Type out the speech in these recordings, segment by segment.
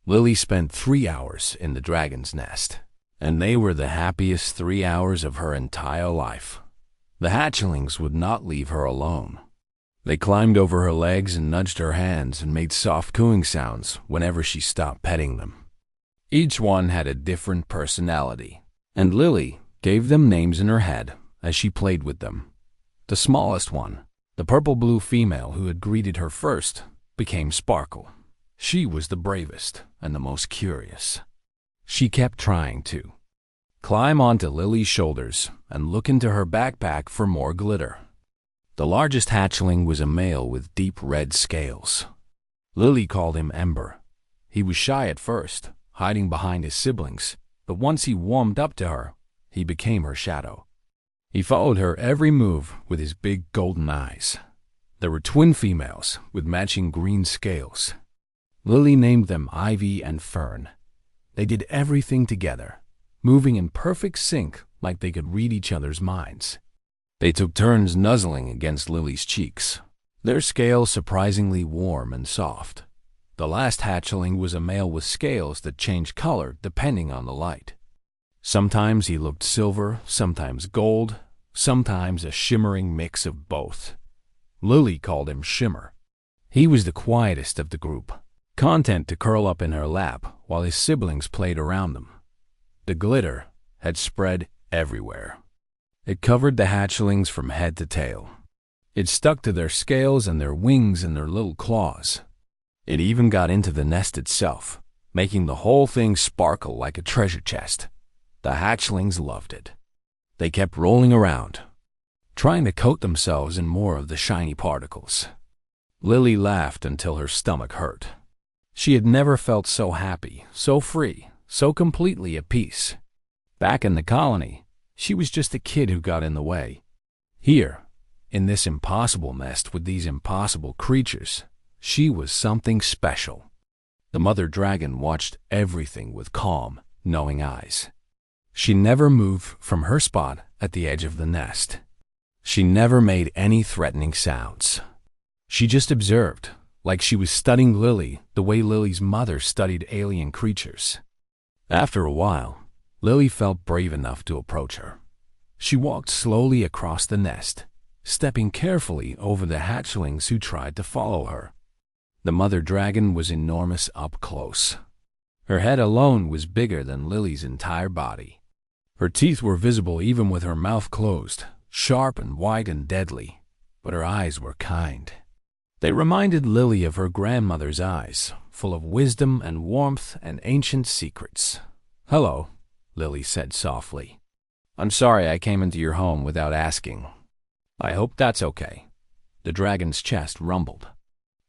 Lily spent 3 hours in the dragon's nest, and they were the happiest 3 hours of her entire life. The hatchlings would not leave her alone. They climbed over her legs and nudged her hands and made soft cooing sounds whenever she stopped petting them. Each one had a different personality, and Lily gave them names in her head as she played with them. The smallest one, the purple-blue female who had greeted her first, became Sparkle. She was the bravest and the most curious. She kept trying to climb onto Lily's shoulders and look into her backpack for more glitter. The largest hatchling was a male with deep red scales. Lily called him Ember. He was shy at first, hiding behind his siblings, but once he warmed up to her, he became her shadow. He followed her every move with his big golden eyes. There were twin females with matching green scales. Lily named them Ivy and Fern. They did everything together, moving in perfect sync like they could read each other's minds. They took turns nuzzling against Lily's cheeks, their scales surprisingly warm and soft. The last hatchling was a male with scales that changed color depending on the light. Sometimes he looked silver, sometimes gold, sometimes a shimmering mix of both. Lily called him Shimmer. He was the quietest of the group, content to curl up in her lap while his siblings played around them. The glitter had spread everywhere. It covered the hatchlings from head to tail. It stuck to their scales and their wings and their little claws. It even got into the nest itself, making the whole thing sparkle like a treasure chest. The hatchlings loved it. They kept rolling around, trying to coat themselves in more of the shiny particles. Lily laughed until her stomach hurt. She had never felt so happy, so free, so completely at peace. Back in the colony, she was just a kid who got in the way. Here, in this impossible nest with these impossible creatures, she was something special. The mother dragon watched everything with calm, knowing eyes. She never moved from her spot at the edge of the nest. She never made any threatening sounds. She just observed, like she was studying Lily the way Lily's mother studied alien creatures. After a while, Lily felt brave enough to approach her. She walked slowly across the nest, stepping carefully over the hatchlings who tried to follow her. The mother dragon was enormous up close. Her head alone was bigger than Lily's entire body. Her teeth were visible even with her mouth closed, sharp and white and deadly, but her eyes were kind. They reminded Lily of her grandmother's eyes, full of wisdom and warmth and ancient secrets. "Hello," Lily said softly. "I'm sorry I came into your home without asking. I hope that's okay." The dragon's chest rumbled.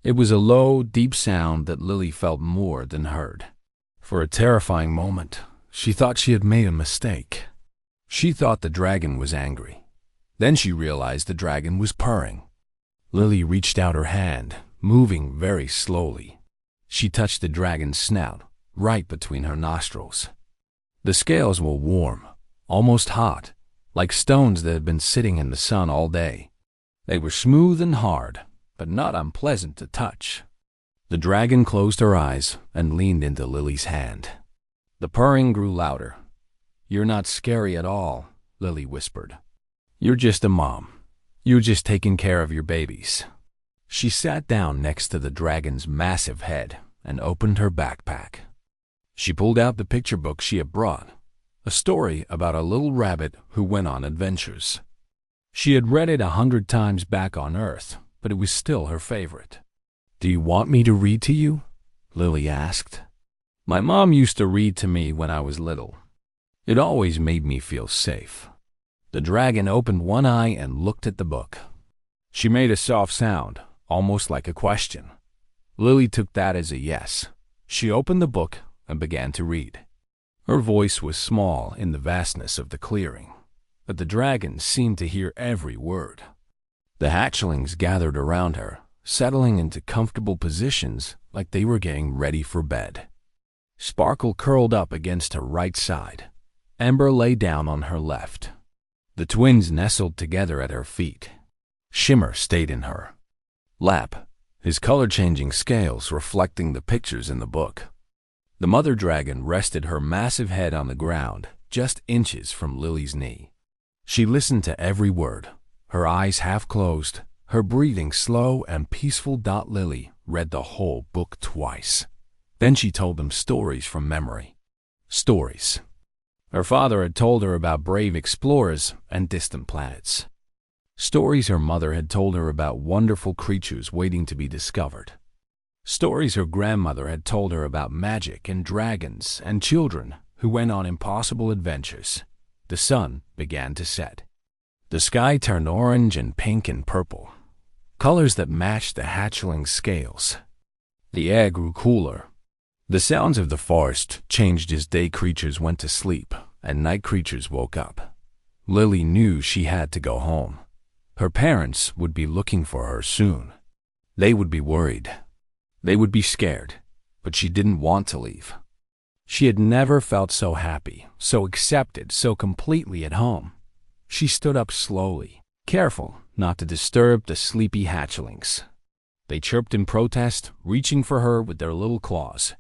It was a low, deep sound that Lily felt more than heard. For a terrifying moment, she thought she had made a mistake. She thought the dragon was angry. Then she realized the dragon was purring. Lily reached out her hand, moving very slowly. She touched the dragon's snout, right between her nostrils. The scales were warm, almost hot, like stones that had been sitting in the sun all day. They were smooth and hard, but not unpleasant to touch. The dragon closed her eyes and leaned into Lily's hand. The purring grew louder. "You're not scary at all," Lily whispered. "You're just a mom. You're just taking care of your babies." She sat down next to the dragon's massive head and opened her backpack. She pulled out the picture book she had brought, a story about a little rabbit who went on adventures. She had read it 100 times back on Earth, but it was still her favorite. "Do you want me to read to you?" Lily asked. "My mom used to read to me when I was little. It always made me feel safe." The dragon opened one eye and looked at the book. She made a soft sound, almost like a question. Lily took that as a yes. She opened the book and began to read. Her voice was small in the vastness of the clearing, but the dragon seemed to hear every word. The hatchlings gathered around her, settling into comfortable positions like they were getting ready for bed. Sparkle curled up against her right side. Ember lay down on her left. The twins nestled together at her feet. Shimmer stayed in her lap, his color-changing scales reflecting the pictures in the book. The mother dragon rested her massive head on the ground, just inches from Lily's knee. She listened to every word, her eyes half closed, her breathing slow and peaceful. Lily read the whole book twice. Then she told them stories from memory. Stories. Her father had told her about brave explorers and distant planets. Stories her mother had told her about wonderful creatures waiting to be discovered. Stories her grandmother had told her about magic and dragons and children who went on impossible adventures. The sun began to set. The sky turned orange and pink and purple, colors that matched the hatchling's scales. The air grew cooler. The sounds of the forest changed as day creatures went to sleep and night creatures woke up. Lily knew she had to go home. Her parents would be looking for her soon. They would be worried. They would be scared, but she didn't want to leave. She had never felt so happy, so accepted, so completely at home. She stood up slowly, careful not to disturb the sleepy hatchlings. They chirped in protest, reaching for her with their little claws.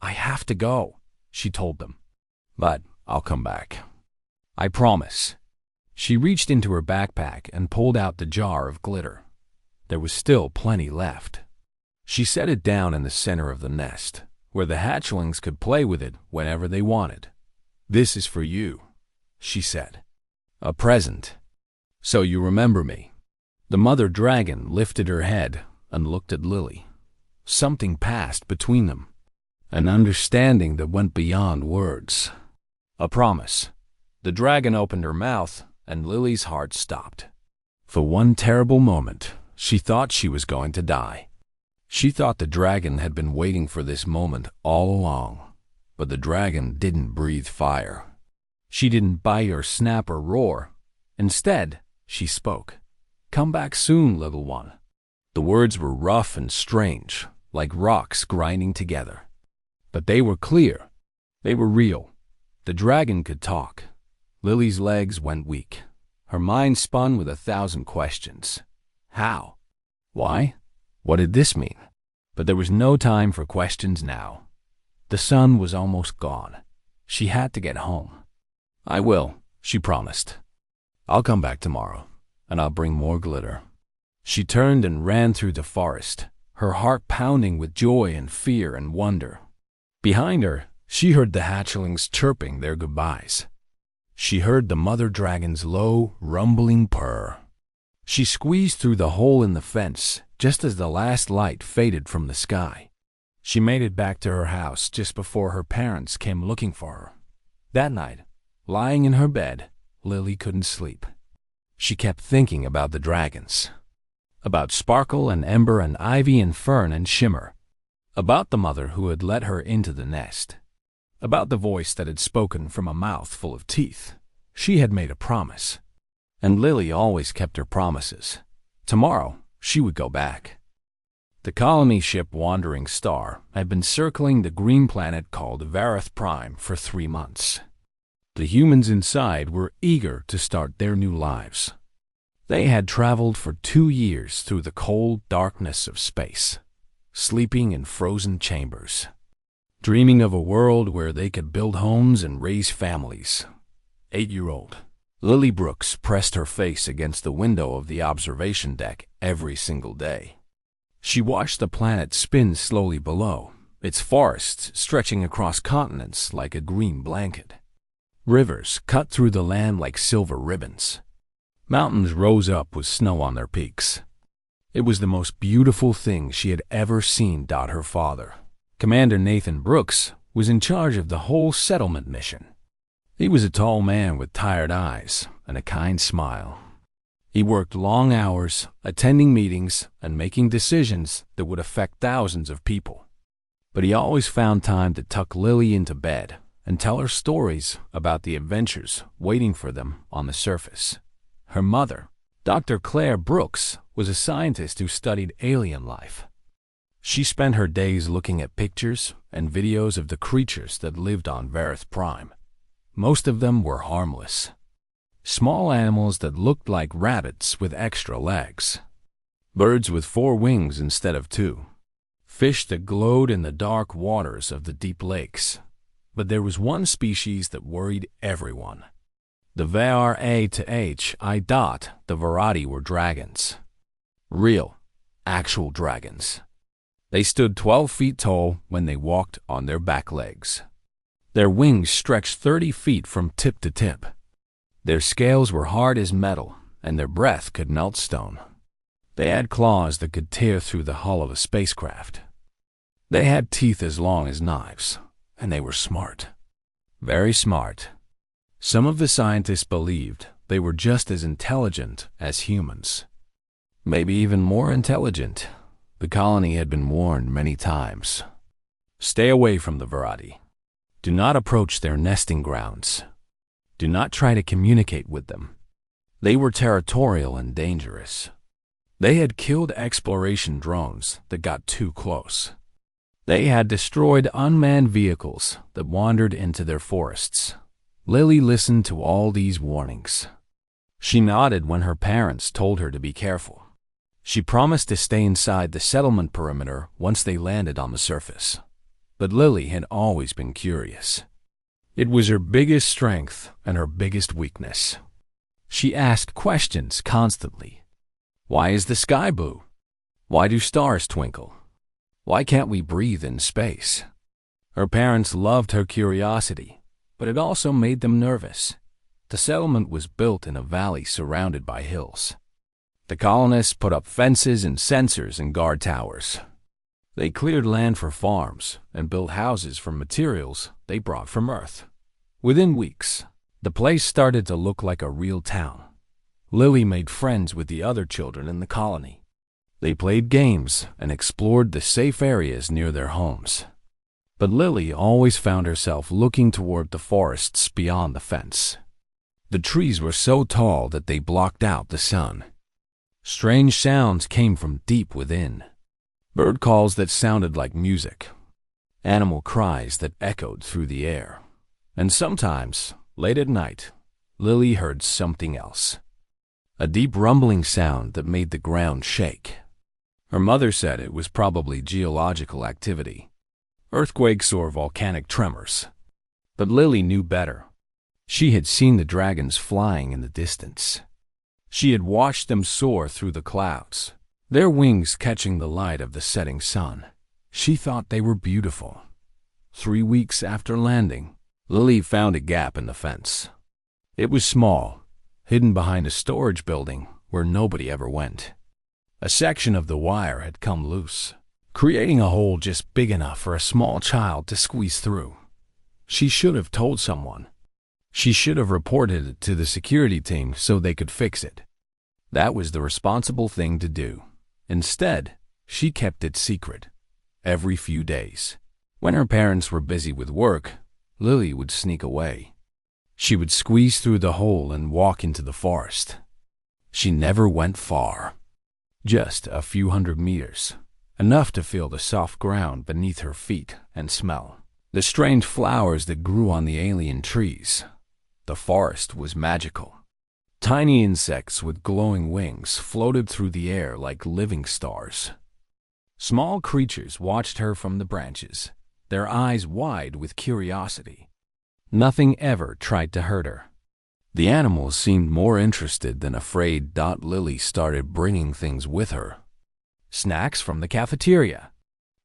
"I have to go," she told them. "But I'll come back. I promise." She reached into her backpack and pulled out the jar of glitter. There was still plenty left. She set it down in the center of the nest, where the hatchlings could play with it whenever they wanted. "This is for you," she said. "A present. So you remember me." The mother dragon lifted her head and looked at Lily. Something passed between them, an understanding that went beyond words. A promise. The dragon opened her mouth, and Lily's heart stopped. For one terrible moment, she thought she was going to die. She thought the dragon had been waiting for this moment all along, but the dragon didn't breathe fire. She didn't bite or snap or roar. Instead, she spoke. "Come back soon, little one." The words were rough and strange, like rocks grinding together. But they were clear. They were real. The dragon could talk. Lily's legs went weak. Her mind spun with 1,000 questions. How? Why? What did this mean? But there was no time for questions now. The sun was almost gone. She had to get home. "I will," she promised. "I'll come back tomorrow, and I'll bring more glitter." She turned and ran through the forest, her heart pounding with joy and fear and wonder. Behind her, she heard the hatchlings chirping their goodbyes. She heard the mother dragon's low, rumbling purr. She squeezed through the hole in the fence just as the last light faded from the sky. She made it back to her house just before her parents came looking for her. That night, lying in her bed, Lily couldn't sleep. She kept thinking about the dragons, about Sparkle and Ember and Ivy and Fern and Shimmer, about the mother who had let her into the nest, about the voice that had spoken from a mouth full of teeth. She had made a promise, and Lily always kept her promises. Tomorrow, she would go back. The colony ship Wandering Star had been circling the green planet called Vareth Prime for 3 months. The humans inside were eager to start their new lives. They had traveled for 2 years through the cold darkness of space, sleeping in frozen chambers, dreaming of a world where they could build homes and raise families. 8-year-old Lily Brooks pressed her face against the window of the observation deck every single day. She watched the planet spin slowly below, its forests stretching across continents like a green blanket. Rivers cut through the land like silver ribbons. Mountains rose up with snow on their peaks. It was the most beautiful thing she had ever seen. Her father, Commander Nathan Brooks, was in charge of the whole settlement mission. He was a tall man with tired eyes and a kind smile. He worked long hours, attending meetings and making decisions that would affect thousands of people. But he always found time to tuck Lily into bed and tell her stories about the adventures waiting for them on the surface. Her mother, Dr. Claire Brooks, was a scientist who studied alien life. She spent her days looking at pictures and videos of the creatures that lived on Vareth Prime. Most of them were harmless. Small animals that looked like rabbits with extra legs. Birds with 4 wings instead of 2. fish that glowed in the dark waters of the deep lakes. But there was one species that worried everyone. The VRA to the variety were dragons. Real, actual dragons. They stood 12 feet tall when they walked on their back legs. Their wings stretched 30 feet from tip to tip. Their scales were hard as metal, and their breath could melt stone. They had claws that could tear through the hull of a spacecraft. They had teeth as long as knives, and they were smart. Very smart. Some of the scientists believed they were just as intelligent as humans. Maybe even more intelligent. The colony had been warned many times. Stay away from the variety. Do not approach their nesting grounds. Do not try to communicate with them. They were territorial and dangerous. They had killed exploration drones that got too close. They had destroyed unmanned vehicles that wandered into their forests. Lily listened to all these warnings. She nodded when her parents told her to be careful. She promised to stay inside the settlement perimeter once they landed on the surface. But Lily had always been curious. It was her biggest strength and her biggest weakness. She asked questions constantly. Why is the sky blue? Why do stars twinkle? Why can't we breathe in space? Her parents loved her curiosity, but it also made them nervous. The settlement was built in a valley surrounded by hills. The colonists put up fences and sensors and guard towers. They cleared land for farms and built houses from materials they brought from Earth. Within weeks, the place started to look like a real town. Lily made friends with the other children in the colony. They played games and explored the safe areas near their homes. But Lily always found herself looking toward the forests beyond the fence. The trees were so tall that they blocked out the sun. Strange sounds came from deep within. Bird calls that sounded like music. Animal cries that echoed through the air. And sometimes, late at night, Lily heard something else. A deep rumbling sound that made the ground shake. Her mother said it was probably geological activity, earthquakes or volcanic tremors. But Lily knew better. She had seen the dragons flying in the distance. She had watched them soar through the clouds, their wings catching the light of the setting sun. She thought they were beautiful. 3 weeks after landing, Lily found a gap in the fence. It was small, hidden behind a storage building where nobody ever went. A section of the wire had come loose, creating a hole just big enough for a small child to squeeze through. She should have told someone. She should have reported it to the security team so they could fix it. That was the responsible thing to do. Instead, she kept it secret. Every few days, when her parents were busy with work, Lily would sneak away. She would squeeze through the hole and walk into the forest. She never went far. Just a few hundred meters, enough to feel the soft ground beneath her feet and smell the strange flowers that grew on the alien trees. The forest was magical. Tiny insects with glowing wings floated through the air like living stars. Small creatures watched her from the branches, their eyes wide with curiosity. Nothing ever tried to hurt her. The animals seemed more interested than afraid. Lily started bringing things with her. Snacks from the cafeteria.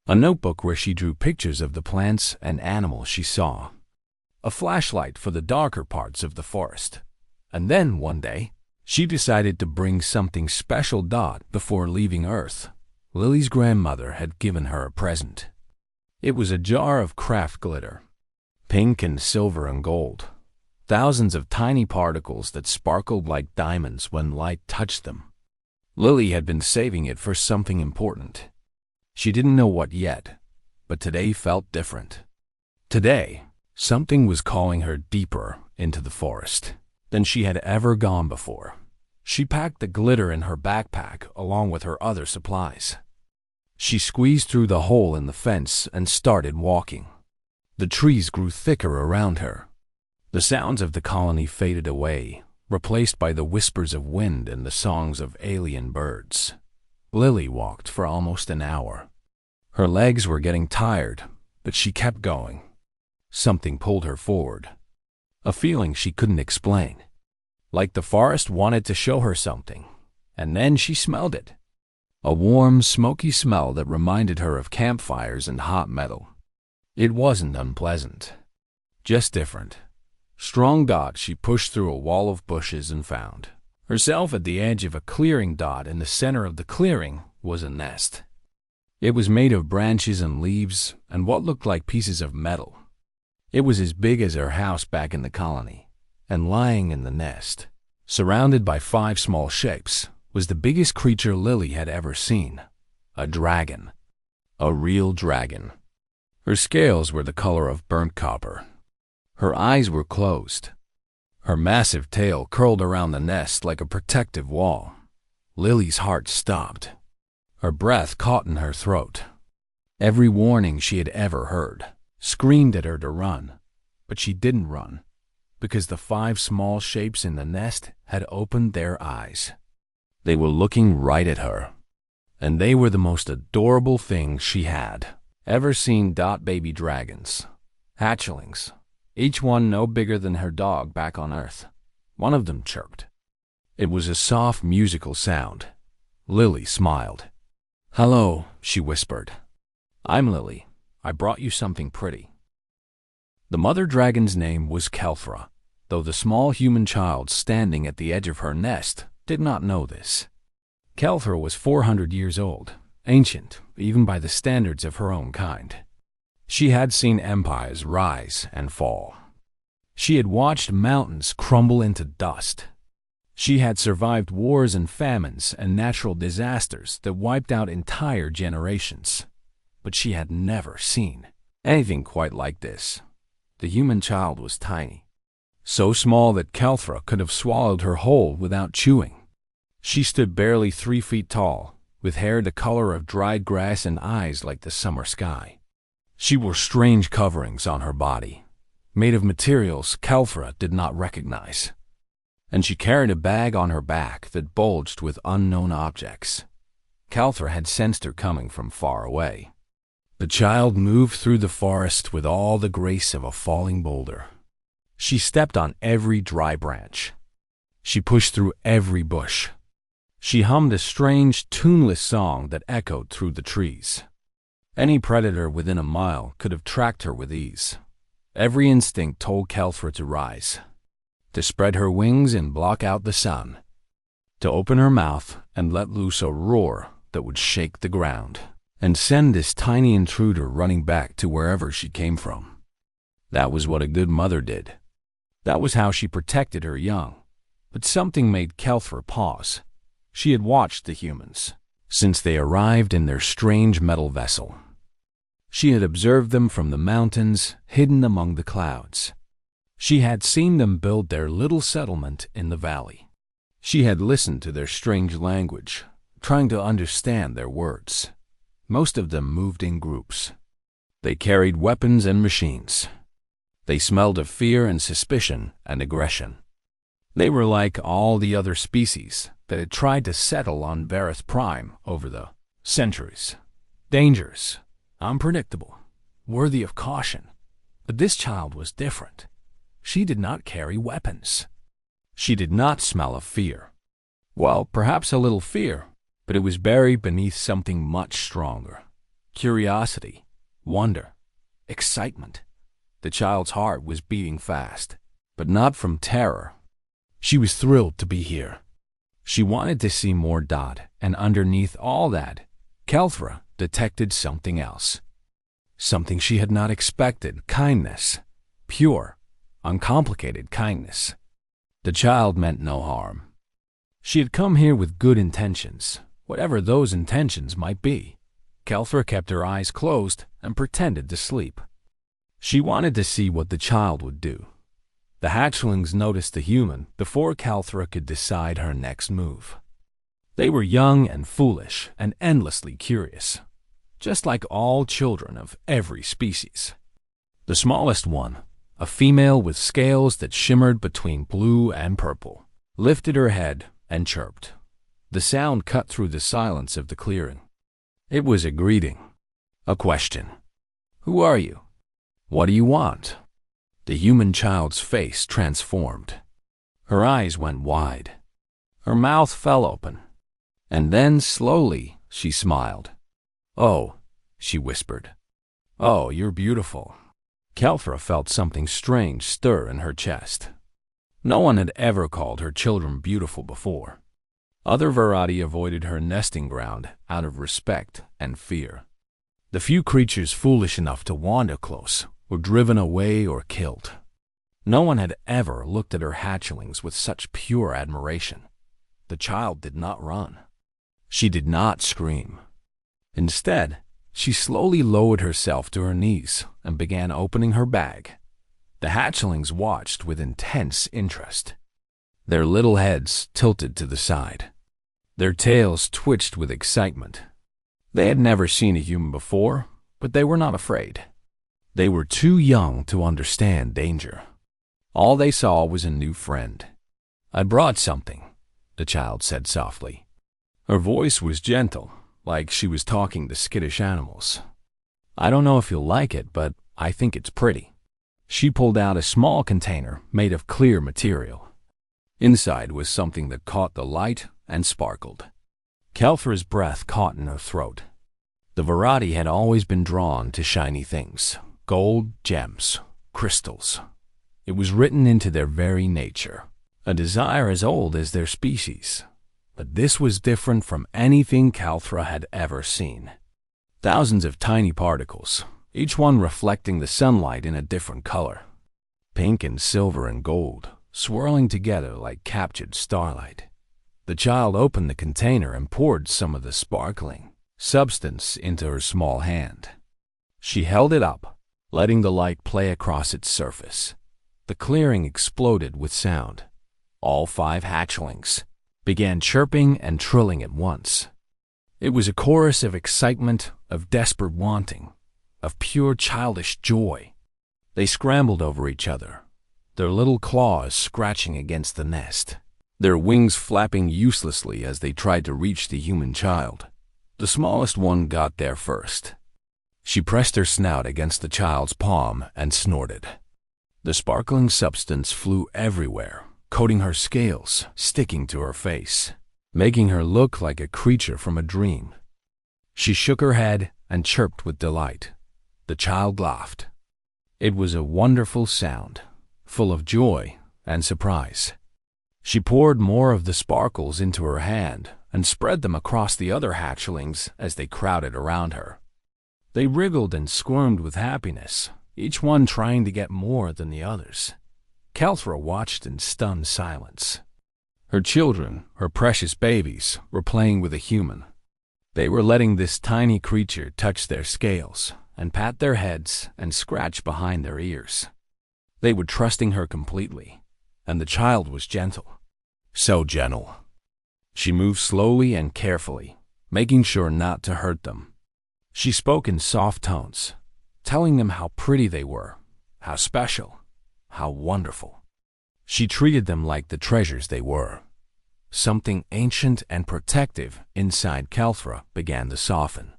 A notebook where she drew pictures of the plants and animals she saw. A flashlight for the darker parts of the forest. And then, one day, she decided to bring something special. Before leaving Earth, Lily's grandmother had given her a present. It was a jar of craft glitter, pink and silver and gold. Thousands of tiny particles that sparkled like diamonds when light touched them. Lily had been saving it for something important. She didn't know what yet, but today felt different. Today, something was calling her deeper into the forest than she had ever gone before. She packed the glitter in her backpack along with her other supplies. She squeezed through the hole in the fence and started walking. The trees grew thicker around her. The sounds of the colony faded away, replaced by the whispers of wind and the songs of alien birds. Lily walked for almost an hour. Her legs were getting tired, but she kept going. Something pulled her forward. A feeling she couldn't explain. Like the forest wanted to show her something, and then she smelled it. A warm, smoky smell that reminded her of campfires and hot metal. It wasn't unpleasant, just different. Strong dot, she pushed through a wall of bushes and found herself at the edge of a clearing. Dot in the center of the clearing was a nest. It was made of branches and leaves and what looked like pieces of metal. It was as big as her house back in the colony, and lying in the nest, surrounded by 5 small shapes, was the biggest creature Lily had ever seen. A dragon. A real dragon. Her scales were the color of burnt copper. Her eyes were closed. Her massive tail curled around the nest like a protective wall. Lily's heart stopped. Her breath caught in her throat. Every warning she had ever heard screamed at her to run, but she didn't run, because the 5 small shapes in the nest had opened their eyes. They were looking right at her, and they were the most adorable things she had ever seen. Baby dragons. Hatchlings. Each one no bigger than her dog back on Earth. One of them chirped. It was a soft musical sound. Lily smiled. "Hello," she whispered. "I'm Lily. I brought you something pretty." The mother dragon's name was Kelthra, though the small human child standing at the edge of her nest did not know this. Kelthra was 400 years old, ancient even by the standards of her own kind. She had seen empires rise and fall. She had watched mountains crumble into dust. She had survived wars and famines and natural disasters that wiped out entire generations. But she had never seen anything quite like this. The human child was tiny, so small that Kelthra could have swallowed her whole without chewing. She stood barely 3 feet tall, with hair the color of dried grass and eyes like the summer sky. She wore strange coverings on her body, made of materials Kelthra did not recognize. And she carried a bag on her back that bulged with unknown objects. Kelthra had sensed her coming from far away. The child moved through the forest with all the grace of a falling boulder. She stepped on every dry branch. She pushed through every bush. She hummed a strange, tuneless song that echoed through the trees. Any predator within a mile could have tracked her with ease. Every instinct told Kelthra to rise, to spread her wings and block out the sun, to open her mouth and let loose a roar that would shake the ground and send this tiny intruder running back to wherever she came from. That was what a good mother did. That was how she protected her young. But something made Kelthra pause. She had watched the humans since they arrived in their strange metal vessel. She had observed them from the mountains, hidden among the clouds. She had seen them build their little settlement in the valley. She had listened to their strange language, trying to understand their words. Most of them moved in groups. They carried weapons and machines. They smelled of fear and suspicion and aggression. They were like all the other species that had tried to settle on Vareth Prime over the centuries. Dangerous, unpredictable, worthy of caution. But this child was different. She did not carry weapons. She did not smell of fear. Well, perhaps a little fear, but it was buried beneath something much stronger. Curiosity, wonder, excitement. The child's heart was beating fast, but not from terror. She was thrilled to be here. She wanted to see more. And underneath all that, Kelthra detected something else. Something she had not expected. Kindness. Pure, uncomplicated kindness. The child meant no harm. She had come here with good intentions, whatever those intentions might be. Kelthra kept her eyes closed and pretended to sleep. She wanted to see what the child would do. The hatchlings noticed the human before Kelthra could decide her next move. They were young and foolish and endlessly curious, just like all children of every species. The smallest one, a female with scales that shimmered between blue and purple, lifted her head and chirped. The sound cut through the silence of the clearing. It was a greeting. A question. Who are you? What do you want? The human child's face transformed. Her eyes went wide. Her mouth fell open. And then, slowly, she smiled. "Oh," she whispered. "Oh, you're beautiful." Kelthra felt something strange stir in her chest. No one had ever called her children beautiful before. Other variety avoided her nesting ground out of respect and fear. The few creatures foolish enough to wander close were driven away or killed. No one had ever looked at her hatchlings with such pure admiration. The child did not run. She did not scream. Instead, she slowly lowered herself to her knees and began opening her bag. The hatchlings watched with intense interest. Their little heads tilted to the side. Their tails twitched with excitement. They had never seen a human before, but they were not afraid. They were too young to understand danger. All they saw was a new friend. "I brought something," the child said softly. Her voice was gentle, like she was talking to skittish animals. "I don't know if you'll like it, but I think it's pretty." She pulled out a small container made of clear material. Inside was something that caught the light and sparkled. Kelthra's breath caught in her throat. The variety had always been drawn to shiny things: gold, gems, crystals. It was written into their very nature, a desire as old as their species. But this was different from anything Kelthra had ever seen. Thousands of tiny particles, each one reflecting the sunlight in a different color. Pink and silver and gold, swirling together like captured starlight. The child opened the container and poured some of the sparkling substance into her small hand. She held it up, letting the light play across its surface. The clearing exploded with sound. All 5 hatchlings began chirping and trilling at once. It was a chorus of excitement, of desperate wanting, of pure childish joy. They scrambled over each other, their little claws scratching against the nest, their wings flapping uselessly as they tried to reach the human child. The smallest one got there first. She pressed her snout against the child's palm and snorted. The sparkling substance flew everywhere, coating her scales, sticking to her face, making her look like a creature from a dream. She shook her head and chirped with delight. The child laughed. It was a wonderful sound, full of joy and surprise. She poured more of the sparkles into her hand and spread them across the other hatchlings as they crowded around her. They wriggled and squirmed with happiness, each one trying to get more than the others. Kelthra watched in stunned silence. Her children, her precious babies, were playing with a human. They were letting this tiny creature touch their scales and pat their heads and scratch behind their ears. They were trusting her completely, and the child was gentle. So gentle. She moved slowly and carefully, making sure not to hurt them. She spoke in soft tones, telling them how pretty they were, how special, how wonderful. She treated them like the treasures they were. Something ancient and protective inside Kelthra began to soften.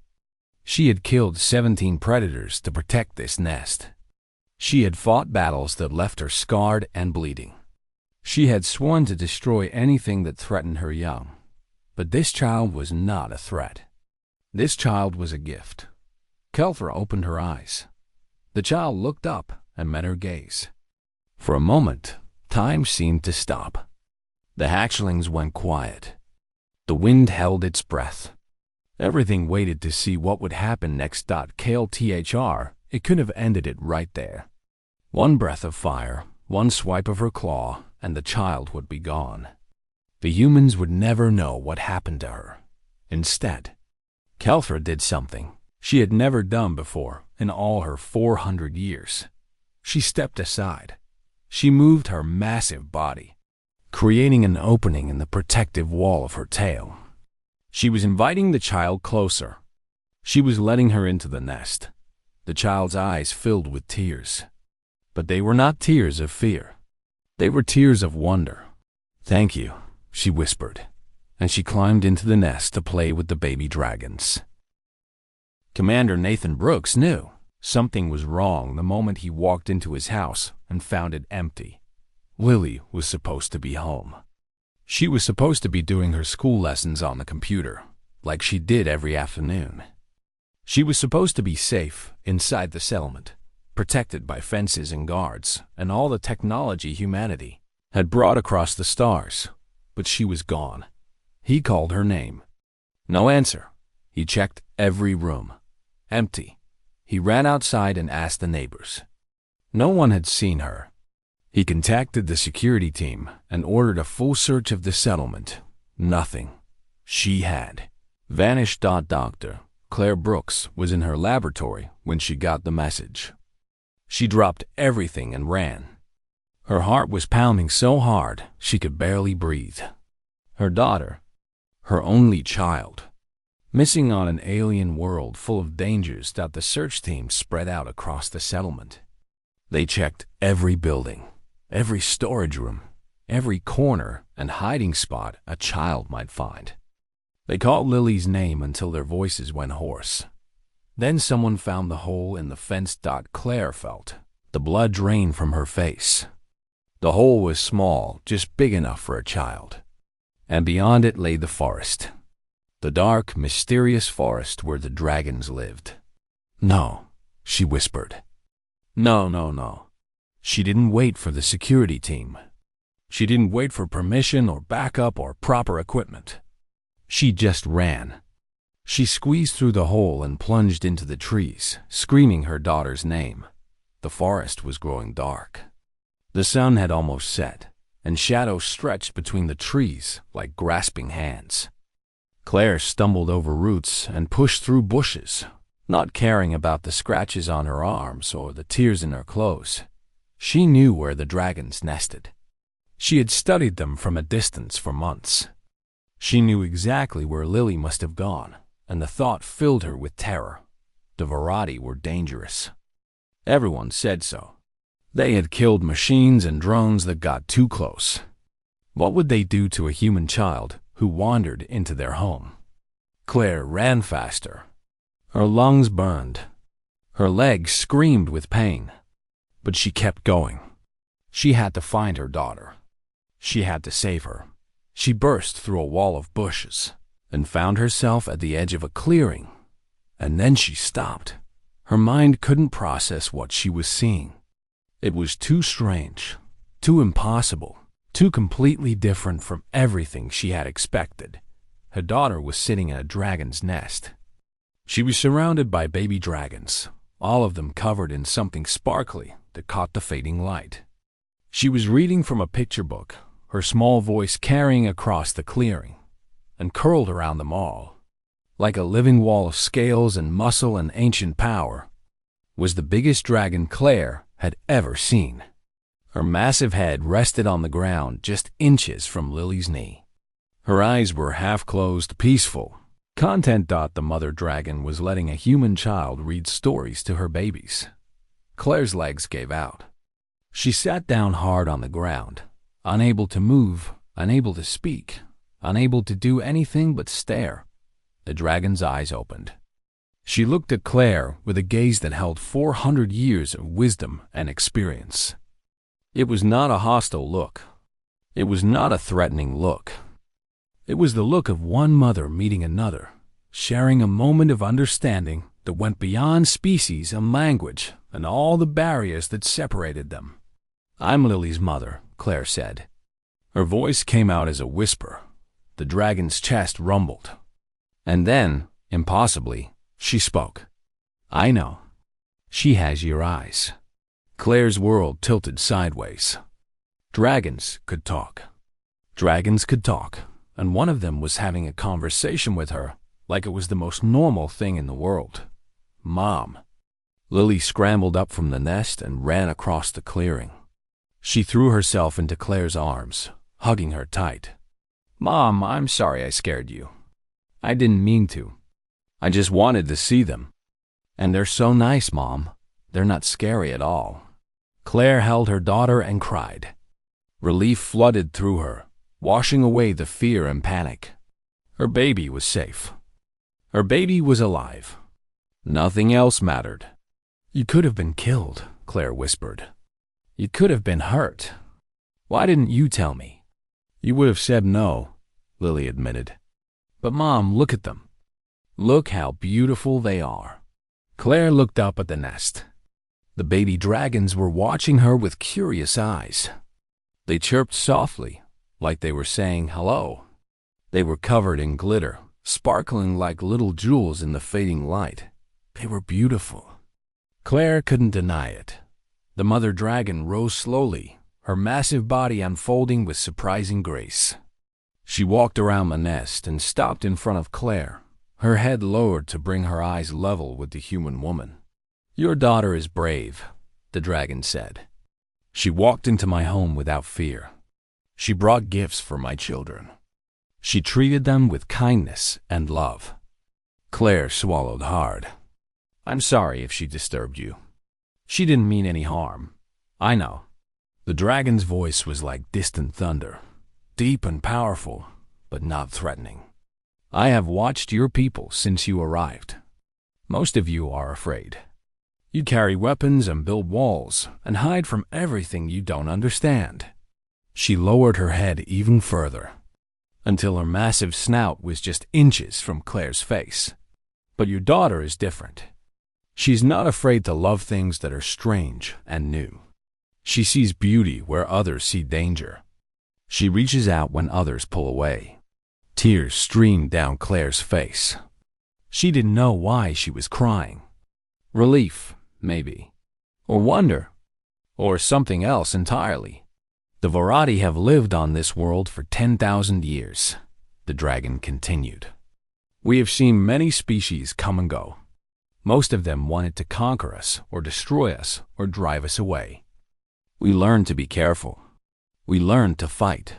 She had killed 17 predators to protect this nest. She had fought battles that left her scarred and bleeding. She had sworn to destroy anything that threatened her young. But this child was not a threat. This child was a gift. Kelthra opened her eyes. The child looked up and met her gaze. For a moment, time seemed to stop. The hatchlings went quiet. The wind held its breath. Everything waited to see what would happen next. KLTHR, it could have ended it right there. One breath of fire, one swipe of her claw, and the child would be gone. The humans would never know what happened to her. Instead, Kelthra did something she had never done before in all her 400 years. She stepped aside. She moved her massive body, creating an opening in the protective wall of her tail. She was inviting the child closer. She was letting her into the nest. The child's eyes filled with tears. But they were not tears of fear. They were tears of wonder. "Thank you," she whispered, and she climbed into the nest to play with the baby dragons. Commander Nathan Brooks knew something was wrong the moment he walked into his house and found it empty. Lily was supposed to be home. She was supposed to be doing her school lessons on the computer, like she did every afternoon. She was supposed to be safe inside the settlement, protected by fences and guards and all the technology humanity had brought across the stars. But she was gone. He called her name. No answer. He checked every room. Empty. He ran outside and asked the neighbors. No one had seen her. He contacted the security team and ordered a full search of the settlement. Nothing. She had vanished. Dr. Claire Brooks was in her laboratory when she got the message. She dropped everything and ran. Her heart was pounding so hard she could barely breathe. Her daughter, her only child, missing on an alien world full of dangers. The search team spread out across the settlement. They checked every building, every storage room, every corner and hiding spot a child might find. They called Lily's name until their voices went hoarse. Then someone found the hole in the fence. Claire felt the blood drain from her face. The hole was small, just big enough for a child. And beyond it lay the forest. The dark, mysterious forest where the dragons lived. No, she whispered. No. She didn't wait for the security team. She didn't wait for permission or backup or proper equipment. She just ran. She squeezed through the hole and plunged into the trees, screaming her daughter's name. The forest was growing dark. The sun had almost set, and shadows stretched between the trees like grasping hands. Claire stumbled over roots and pushed through bushes, not caring about the scratches on her arms or the tears in her clothes. She knew where the dragons nested. She had studied them from a distance for months. She knew exactly where Lily must have gone, and the thought filled her with terror. The Verati were dangerous. Everyone said so. They had killed machines and drones that got too close. What would they do to a human child who wandered into their home? Claire ran faster. Her lungs burned. Her legs screamed with pain. But she kept going. She had to find her daughter. She had to save her. She burst through a wall of bushes and found herself at the edge of a clearing. And then she stopped. Her mind couldn't process what she was seeing. It was too strange, too impossible, too completely different from everything she had expected. Her daughter was sitting in a dragon's nest. She was surrounded by baby dragons, all of them covered in something sparkly that caught the fading light. She was reading from a picture book, her small voice carrying across the clearing, and curled around them all, like a living wall of scales and muscle and ancient power, was the biggest dragon Claire had ever seen. Her massive head rested on the ground just inches from Lily's knee. Her eyes were half-closed, peaceful. Content. The mother dragon was letting a human child read stories to her babies. Claire's legs gave out. She sat down hard on the ground, unable to move, unable to speak, unable to do anything but stare. The dragon's eyes opened. She looked at Claire with a gaze that held 400 years of wisdom and experience. It was not a hostile look. It was not a threatening look. It was the look of one mother meeting another, sharing a moment of understanding that went beyond species and language and all the barriers that separated them. "I'm Lily's mother," Claire said. Her voice came out as a whisper. The dragon's chest rumbled. And then, impossibly, she spoke. "I know. She has your eyes." Claire's world tilted sideways. Dragons could talk. Dragons could talk, and one of them was having a conversation with her like it was the most normal thing in the world. "Mom." Lily scrambled up from the nest and ran across the clearing. She threw herself into Claire's arms, hugging her tight. "Mom, I'm sorry I scared you. I didn't mean to. I just wanted to see them. And they're so nice, Mom. They're not scary at all." Claire held her daughter and cried. Relief flooded through her, washing away the fear and panic. Her baby was safe. Her baby was alive. Nothing else mattered. You could have been killed, Claire whispered. You could have been hurt. Why didn't you tell me? You would have said no, Lily admitted. But Mom, look at them. Look how beautiful they are. Claire looked up at the nest. The baby dragons were watching her with curious eyes. They chirped softly, like they were saying hello. They were covered in glitter, sparkling like little jewels in the fading light. They were beautiful. Claire couldn't deny it. The mother dragon rose slowly, her massive body unfolding with surprising grace. She walked around the nest and stopped in front of Claire, her head lowered to bring her eyes level with the human woman. Your daughter is brave, the dragon said. She walked into my home without fear. She brought gifts for my children. She treated them with kindness and love. Claire swallowed hard. I'm sorry if she disturbed you. She didn't mean any harm. I know. The dragon's voice was like distant thunder, deep and powerful, but not threatening. I have watched your people since you arrived. Most of you are afraid. You carry weapons and build walls and hide from everything you don't understand. She lowered her head even further, until her massive snout was just inches from Claire's face. But your daughter is different. She's not afraid to love things that are strange and new. She sees beauty where others see danger. She reaches out when others pull away. Tears streamed down Claire's face. She didn't know why she was crying. Relief, maybe. Or wonder. Or something else entirely. The Varati have lived on this world for 10,000 years, the dragon continued. We have seen many species come and go. Most of them wanted to conquer us or destroy us or drive us away. We learned to be careful. We learned to fight.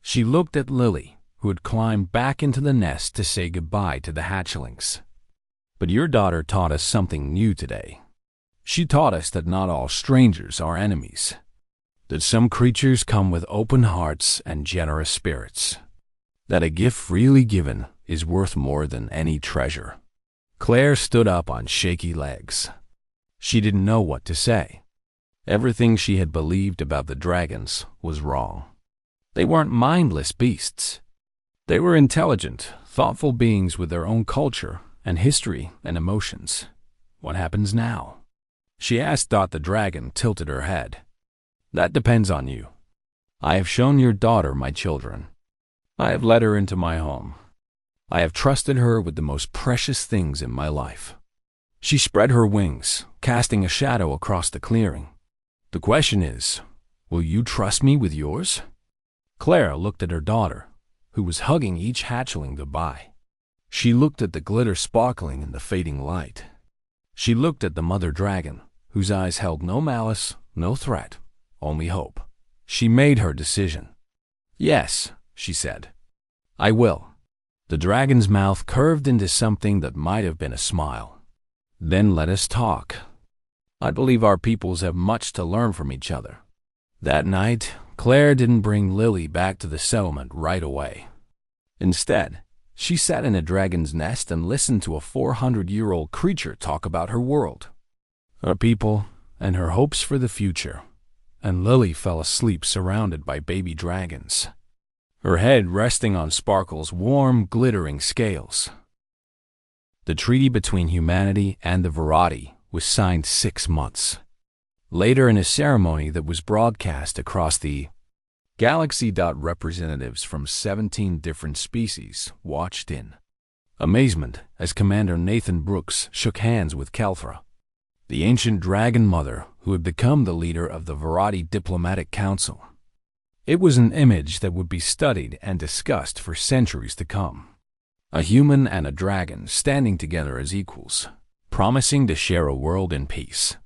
She looked at Lily, who had climbed back into the nest to say goodbye to the hatchlings. But your daughter taught us something new today. She taught us that not all strangers are enemies. That some creatures come with open hearts and generous spirits. That a gift freely given is worth more than any treasure. Claire stood up on shaky legs. She didn't know what to say. Everything she had believed about the dragons was wrong. They weren't mindless beasts. They were intelligent, thoughtful beings with their own culture and history and emotions. What happens now? She asked. The dragon tilted her head. That depends on you. I have shown your daughter my children. I have led her into my home. I have trusted her with the most precious things in my life. She spread her wings, casting a shadow across the clearing. The question is, will you trust me with yours? Claire looked at her daughter, who was hugging each hatchling goodbye. She looked at the glitter sparkling in the fading light. She looked at the mother dragon, whose eyes held no malice, no threat, only hope. She made her decision. Yes, she said. I will. The dragon's mouth curved into something that might have been a smile. Then let us talk. I believe our peoples have much to learn from each other. That night, Claire didn't bring Lily back to the settlement right away. Instead, she sat in a dragon's nest and listened to a 400-year-old creature talk about her world, her people, and her hopes for the future. And Lily fell asleep surrounded by baby dragons, her head resting on Sparkle's warm, glittering scales. The treaty between humanity and the Varati was signed 6 months. Later, in a ceremony that was broadcast across the galaxy, representatives from 17 different species watched in amazement as Commander Nathan Brooks shook hands with Kelthra, the ancient dragon mother who had become the leader of the Varati Diplomatic Council. It was an image that would be studied and discussed for centuries to come. A human and a dragon standing together as equals, promising to share a world in peace.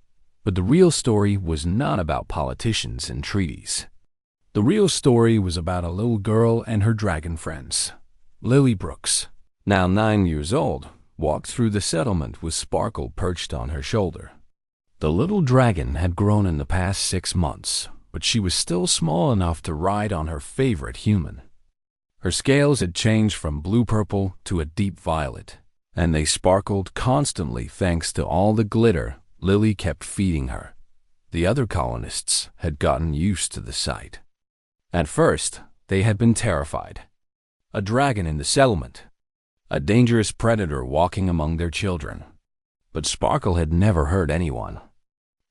But the real story was not about politicians and treaties. The real story was about a little girl and her dragon friends. Lily Brooks, now 9 years old, walked through the settlement with Sparkle perched on her shoulder. The little dragon had grown in the past 6 months, but she was still small enough to ride on her favorite human. Her scales had changed from blue-purple to a deep violet, and they sparkled constantly thanks to all the glitter Lily kept feeding her. The other colonists had gotten used to the sight. At first, they had been terrified. A dragon in the settlement, a dangerous predator walking among their children. But Sparkle had never hurt anyone.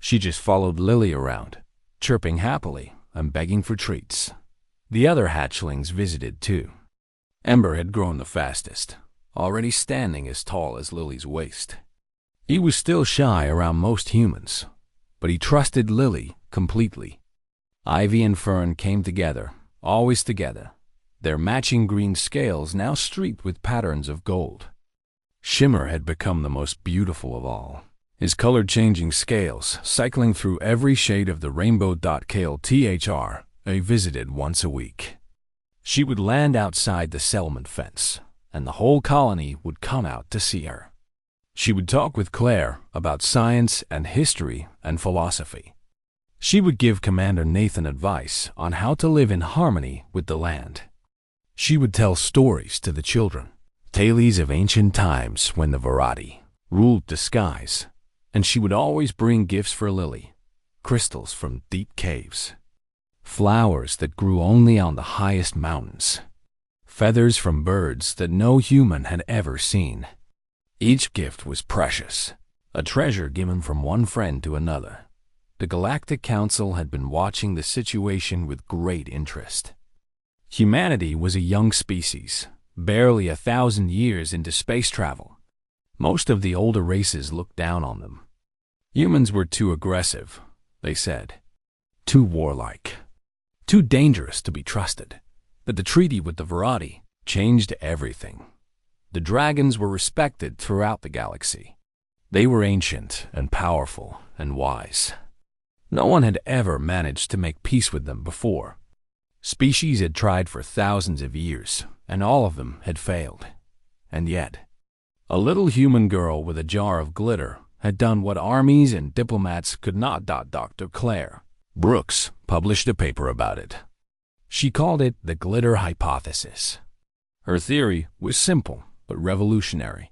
She just followed Lily around, chirping happily and begging for treats. The other hatchlings visited too. Ember had grown the fastest, already standing as tall as Lily's waist. He was still shy around most humans, but he trusted Lily completely. Ivy and Fern came together, always together, their matching green scales now streaked with patterns of gold. Shimmer had become the most beautiful of all, his color-changing scales cycling through every shade of the rainbow. ChildSci-Fi visited once a week. She would land outside the settlement fence, and the whole colony would come out to see her. She would talk with Claire about science and history and philosophy. She would give Commander Nathan advice on how to live in harmony with the land. She would tell stories to the children, tales of ancient times when the Virati ruled the skies, and she would always bring gifts for Lily, crystals from deep caves, flowers that grew only on the highest mountains, feathers from birds that no human had ever seen. Each gift was precious, a treasure given from one friend to another. The Galactic Council had been watching the situation with great interest. Humanity was a young species, barely 1,000 years into space travel. Most of the older races looked down on them. Humans were too aggressive, they said, too warlike, too dangerous to be trusted. But the treaty with the Virati changed everything. The dragons were respected throughout the galaxy. They were ancient and powerful and wise. No one had ever managed to make peace with them before. Species had tried for thousands of years, and all of them had failed. And yet, a little human girl with a jar of glitter had done what armies and diplomats could not. Dr. Claire Brooks published a paper about it. She called it the glitter hypothesis. Her theory was simple but revolutionary.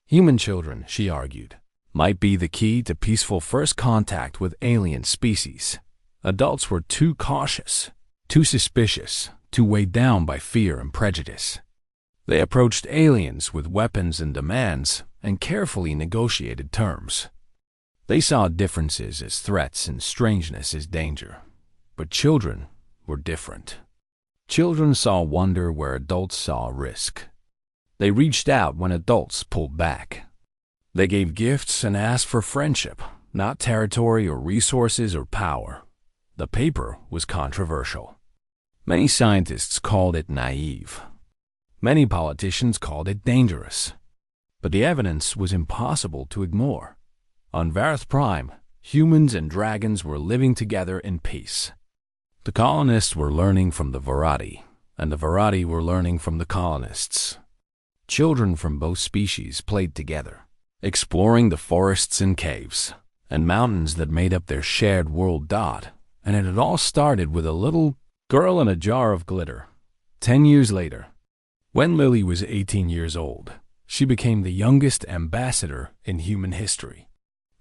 Human children, she argued, might be the key to peaceful first contact with alien species. Adults were too cautious, too suspicious, too weighed down by fear and prejudice. They approached aliens with weapons and demands and carefully negotiated terms. They saw differences as threats and strangeness as danger. But children were different. Children saw wonder where adults saw risk. They reached out when adults pulled back. They gave gifts and asked for friendship, not territory or resources or power. The paper was controversial. Many scientists called it naive. Many politicians called it dangerous. But the evidence was impossible to ignore. On Varith Prime, humans and dragons were living together in peace. The colonists were learning from the Virati, and the Virati were learning from the colonists. Children from both species played together, exploring the forests and caves and mountains that made up their shared world. And it had all started with a little girl in a jar of glitter. 10 years later, when Lily was 18 years old, she became the youngest ambassador in human history.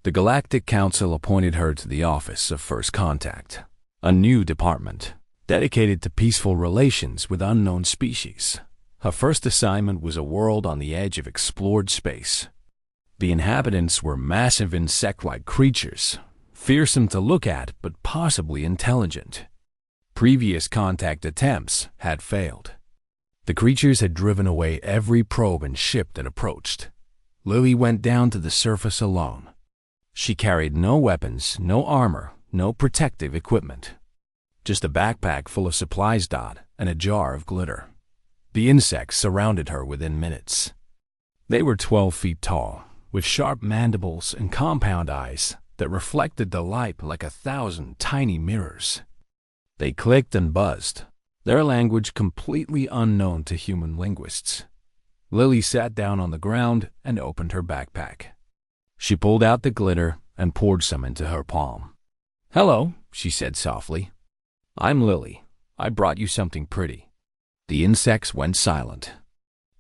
The Galactic Council appointed her to the Office of First Contact, a new department dedicated to peaceful relations with unknown species. Her first assignment was a world on the edge of explored space. The inhabitants were massive insect-like creatures, fearsome to look at but possibly intelligent. Previous contact attempts had failed. The creatures had driven away every probe and ship that approached. Lily went down to the surface alone. She carried no weapons, no armor, no protective equipment. Just a backpack full of supplies. And a jar of glitter. The insects surrounded her within minutes. They were 12 feet tall, with sharp mandibles and compound eyes that reflected the light like 1,000 tiny mirrors. They clicked and buzzed, their language completely unknown to human linguists. Lily sat down on the ground and opened her backpack. She pulled out the glitter and poured some into her palm. "Hello," she said softly. "I'm Lily. I brought you something pretty." The insects went silent.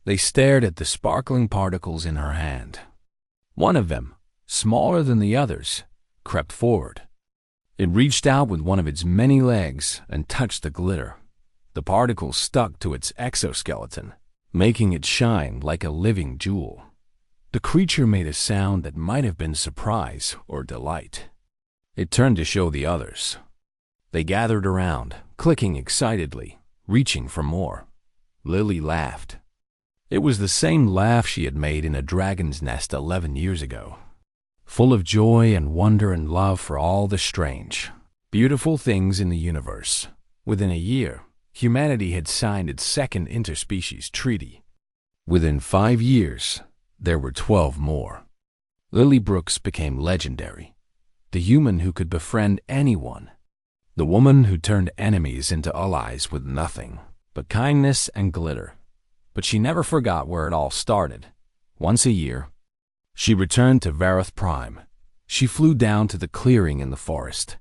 They stared at the sparkling particles in her hand. One of them, smaller than the others, crept forward. It reached out with one of its many legs and touched the glitter. The particles stuck to its exoskeleton, making it shine like a living jewel. The creature made a sound that might have been surprise or delight. It turned to show the others. They gathered around, clicking excitedly, reaching for more. Lily laughed. It was the same laugh she had made in a dragon's nest 11 years ago, full of joy and wonder and love for all the strange, beautiful things in the universe. Within a year, humanity had signed its second interspecies treaty. Within 5 years, there were 12 more. Lily Brooks became legendary, the human who could befriend anyone, the woman who turned enemies into allies with nothing but kindness and glitter. But she never forgot where it all started. Once a year, she returned to Vareth Prime. She flew down to the clearing in the forest,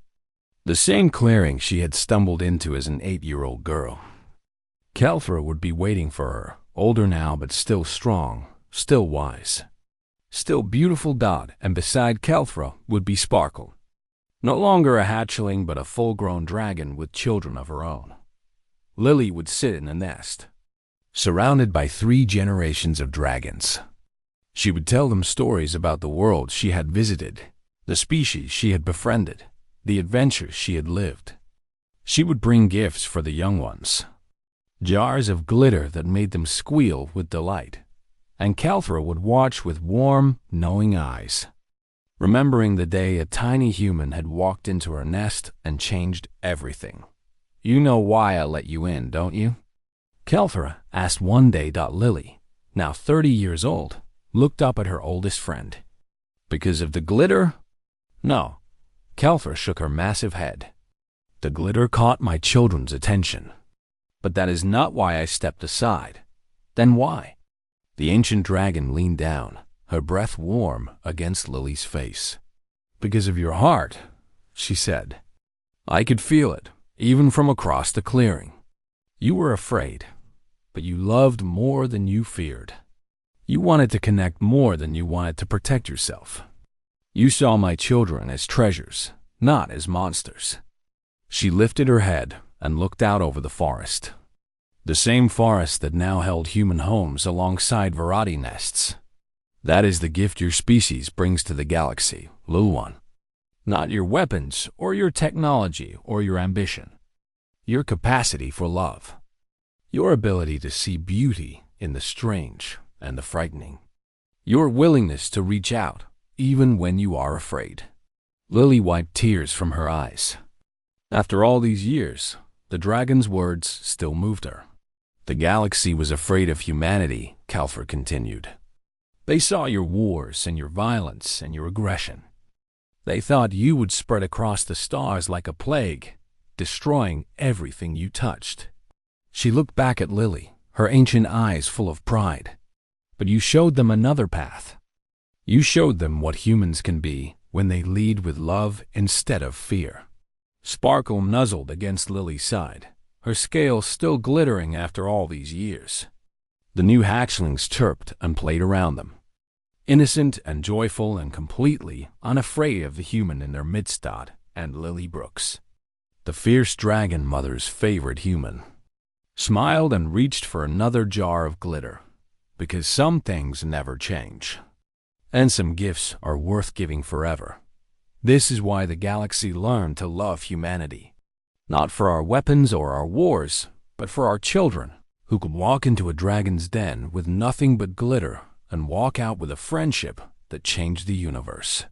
the same clearing she had stumbled into as an 8-year-old girl. Kelthra would be waiting for her, older now but still strong, still wise, still beautiful. And beside Kelthra would be Sparkle, no longer a hatchling but a full-grown dragon with children of her own. Lily would sit in a nest, surrounded by 3 generations of dragons. She would tell them stories about the world she had visited, the species she had befriended, the adventures she had lived. She would bring gifts for the young ones, jars of glitter that made them squeal with delight, and Kelthra would watch with warm, knowing eyes, remembering the day a tiny human had walked into her nest and changed everything. "You know why I let you in, don't you?" Kelthra asked one day. Lily, now 30 years old, looked up at her oldest friend. "Because of the glitter?" "No." Kelthra shook her massive head. "The glitter caught my children's attention. But that is not why I stepped aside." "Then why?" The ancient dragon leaned down, her breath warm against Lily's face. "Because of your heart," she said. "I could feel it, even from across the clearing. You were afraid, but you loved more than you feared. You wanted to connect more than you wanted to protect yourself. You saw my children as treasures, not as monsters." She lifted her head and looked out over the forest, the same forest that now held human homes alongside Varati nests. "That is the gift your species brings to the galaxy, little one. Not your weapons or your technology or your ambition. Your capacity for love. Your ability to see beauty in the strange and the frightening. Your willingness to reach out, even when you are afraid." Lily wiped tears from her eyes. After all these years, the dragon's words still moved her. "The galaxy was afraid of humanity," Kelthra continued. "They saw your wars and your violence and your aggression. They thought you would spread across the stars like a plague, destroying everything you touched." She looked back at Lily, her ancient eyes full of pride. "But you showed them another path. You showed them what humans can be when they lead with love instead of fear." Sparkle nuzzled against Lily's side, her scales still glittering after all these years. The new hatchlings chirped and played around them, innocent and joyful and completely unafraid of the human in their midst. And Lily Brooks, the fierce dragon mother's favorite human, smiled and reached for another jar of glitter, because some things never change, and some gifts are worth giving forever. This is why the galaxy learned to love humanity, not for our weapons or our wars, but for our children, who could walk into a dragon's den with nothing but glitter and walk out with a friendship that changed the universe.